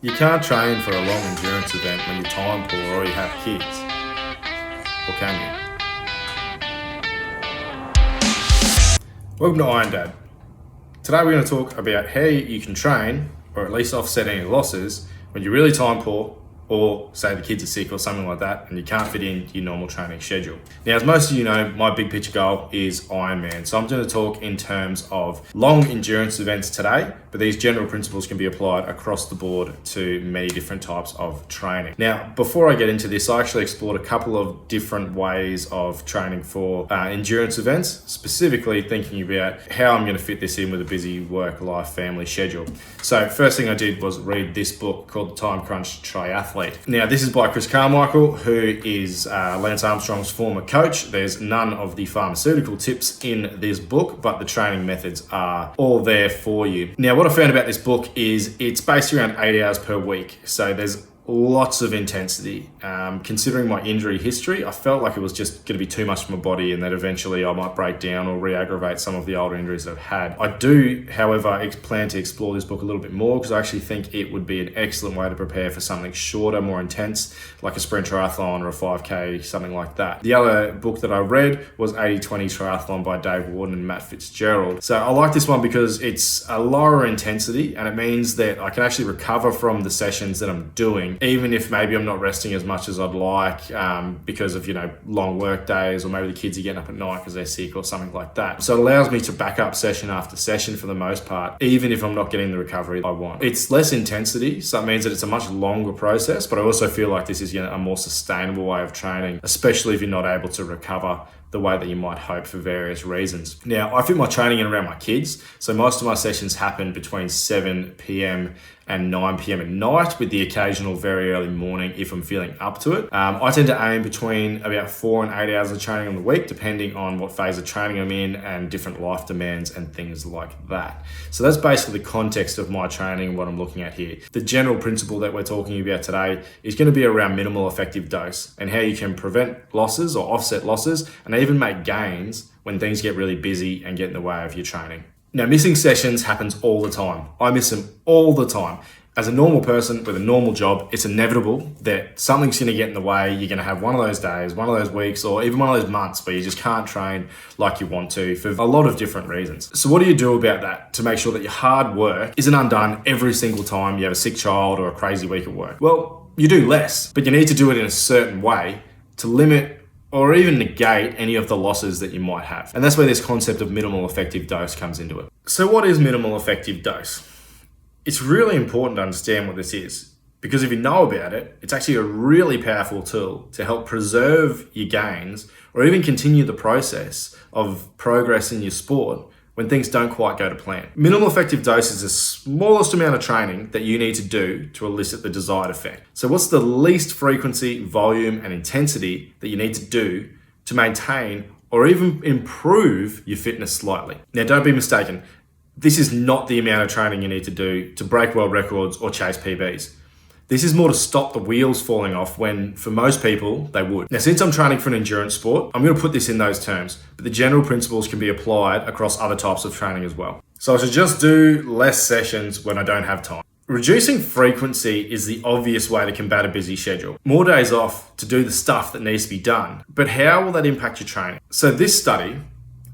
You can't train for a long endurance event when you're time poor or you have kids. Or can you? Welcome to Iron Dad. Today we're going to talk about how you can train, or at least offset any losses, when you're really time poor, or say the kids are sick or something like that, and you can't fit in your normal training schedule. Now, as most of you know, my big picture goal is Ironman. So I'm going to talk in terms of long endurance events today, but these general principles can be applied across the board to many different types of training. Now, before I get into this, I actually explored a couple of different ways of training for endurance events, specifically thinking about how I'm going to fit this in with a busy work, life, family schedule. So first thing I did was read this book called The Time Crunch Triathlete. Now, this is by Chris Carmichael, who is Lance Armstrong's former coach. There's none of the pharmaceutical tips in this book, but the training methods are all there for you. Now, what I found about this book is it's based around 8 hours per week. So there's lots of intensity. Considering my injury history, I felt like it was just going to be too much for my body and that eventually I might break down or re-aggravate some of the older injuries that I've had. I do, however, plan to explore this book a little bit more because I actually think it would be an excellent way to prepare for something shorter, more intense, like a sprint triathlon or a 5K, something like that. The other book that I read was 80-20 Triathlon by Dave Warden and Matt Fitzgerald. So I like this one because it's a lower intensity and it means that I can actually recover from the sessions that I'm doing, even if maybe I'm not resting as much as I'd like because of, long work days, or maybe the kids are getting up at night because they're sick or something like that. So it allows me to back up session after session for the most part, even if I'm not getting the recovery I want. It's less intensity, so it means that it's a much longer process, but I also feel like this is a more sustainable way of training, especially if you're not able to recover the way that you might hope for various reasons. Now, I fit my training in around my kids, so most of my sessions happen between 7 p.m. and 9 p.m. at night, with the occasional very early morning if I'm feeling up to it. I tend to aim between about 4 and 8 hours of training on the week, depending on what phase of training I'm in and different life demands and things like that. So that's basically the context of my training and what I'm looking at here. The general principle that we're talking about today is going to be around minimal effective dose and how you can prevent losses or offset losses and even make gains when things get really busy and get in the way of your training. Now, missing sessions happens all the time. I miss them all the time. As a normal person with a normal job, it's inevitable that something's going to get in the way. You're going to have one of those days, one of those weeks, or even one of those months where you just can't train like you want to for a lot of different reasons. So what do you do about that to make sure that your hard work isn't undone every single time you have a sick child or a crazy week at work? Well, you do less, but you need to do it in a certain way to limit or even negate any of the losses that you might have. And that's where this concept of minimal effective dose comes into it. So what is minimal effective dose? It's really important to understand what this is, because if you know about it, it's actually a really powerful tool to help preserve your gains or even continue the process of progress in your sport when things don't quite go to plan. Minimal effective dose is the smallest amount of training that you need to do to elicit the desired effect. So what's the least frequency, volume, and intensity that you need to do to maintain or even improve your fitness slightly? Now, don't be mistaken. This is not the amount of training you need to do to break world records or chase PBs. This is more to stop the wheels falling off when, for most people, they would. Now, since I'm training for an endurance sport, I'm going to put this in those terms, but the general principles can be applied across other types of training as well. So I should just do less sessions when I don't have time. Reducing frequency is the obvious way to combat a busy schedule. More days off to do the stuff that needs to be done. But how will that impact your training? So this study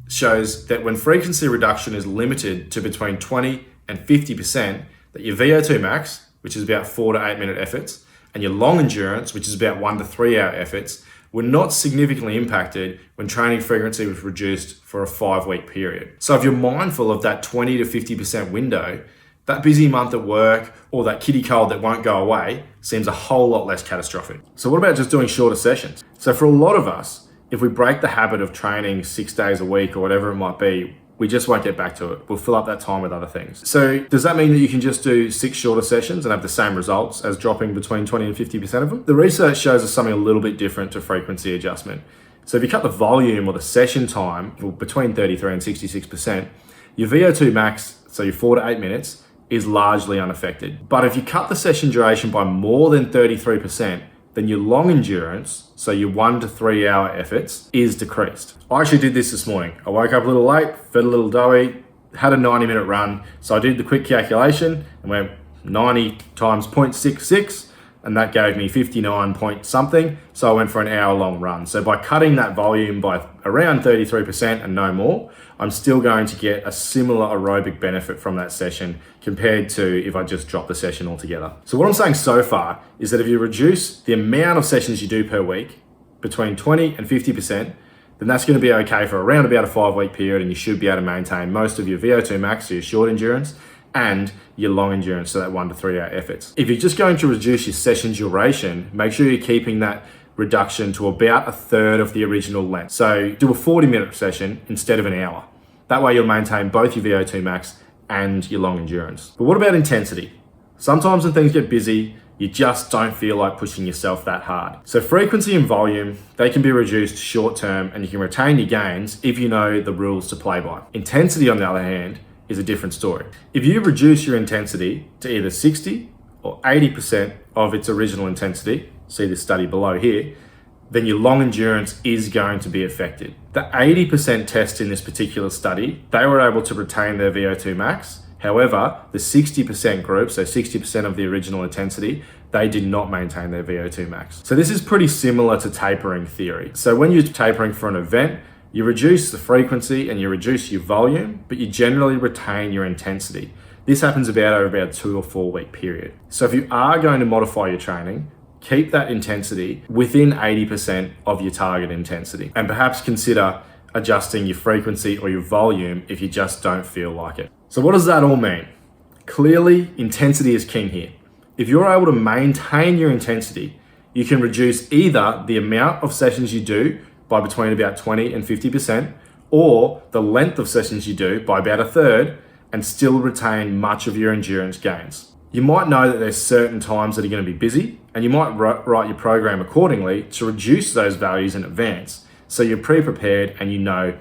shows that when frequency reduction is limited to between 20 and 50%, that your VO2 max, which is about 4 to 8 minute efforts, and your long endurance, which is about 1 to 3 hour efforts, were not significantly impacted when training frequency was reduced for a 5-week period. So if you're mindful of that 20 to 50% window, that busy month at work or that kiddie cold that won't go away seems a whole lot less catastrophic. So what about just doing shorter sessions? So for a lot of us, if we break the habit of training 6 days a week or whatever it might be, we just won't get back to it. We'll fill up that time with other things. So does that mean that you can just do 6 shorter sessions and have the same results as dropping between 20 and 50% of them? The research shows us something a little bit different to frequency adjustment. So if you cut the volume or the session time between 33 and 66%, your VO2 max, so your 4 to 8 minutes, is largely unaffected. But if you cut the session duration by more than 33%, then your long endurance, so your 1 to 3 hour efforts, is decreased. I actually did this morning. I woke up a little late, fed a little doughy, had a 90-minute run. So I did the quick calculation and went, 90 times 0.66, and that gave me 59 point something. So I went for an hour-long run. So by cutting that volume by around 33% and no more, I'm still going to get a similar aerobic benefit from that session compared to if I just drop the session altogether. So what I'm saying so far is that if you reduce the amount of sessions you do per week between 20 and 50%, then that's going to be okay for around about a 5-week period, and you should be able to maintain most of your VO2 max, so your short endurance, and your long endurance, so that 1 to 3 hour efforts. If you're just going to reduce your session duration, make sure you're keeping that reduction to about a third of the original length. So do a 40-minute session instead of an hour. That way you'll maintain both your VO2 max and your long endurance. But what about intensity? Sometimes when things get busy, you just don't feel like pushing yourself that hard. So frequency and volume, they can be reduced short term, and you can retain your gains if you know the rules to play by. Intensity, on the other hand, is a different story. If you reduce your intensity to either 60 or 80% of its original intensity, see this study below here, then your long endurance is going to be affected. The 80% test in this particular study, they were able to retain their VO2 max. However, the 60% group, so 60% of the original intensity, they did not maintain their VO2 max. So this is pretty similar to tapering theory. So when you're tapering for an event, you reduce the frequency and you reduce your volume, but you generally retain your intensity. This happens over about a 2 or 4 week period. So if you are going to modify your training, keep that intensity within 80% of your target intensity, and perhaps consider adjusting your frequency or your volume if you just don't feel like it. So what does that all mean? Clearly, intensity is king here. If you're able to maintain your intensity, you can reduce either the amount of sessions you do by between about 20 and 50%, or the length of sessions you do by about a third, and still retain much of your endurance gains. You might know that there's certain times that are going to be busy, and you might write your program accordingly to reduce those values in advance. So you're pre-prepared and you know,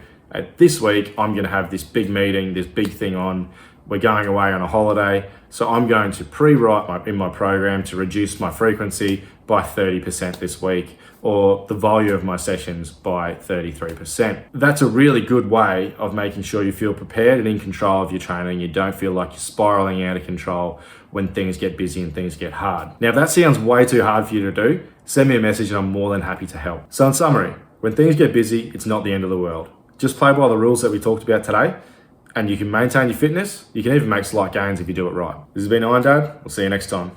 this week I'm going to have this big meeting, this big thing on, we're going away on a holiday, so I'm going to pre-write in my program to reduce my frequency by 30% this week, or the volume of my sessions by 33%. That's a really good way of making sure you feel prepared and in control of your training. You don't feel like you're spiraling out of control when things get busy and things get hard. Now, if that sounds way too hard for you to do, send me a message and I'm more than happy to help. So in summary, when things get busy, it's not the end of the world. Just play by the rules that we talked about today, and you can maintain your fitness. You can even make slight gains if you do it right. This has been Iron Dad. We'll see you next time.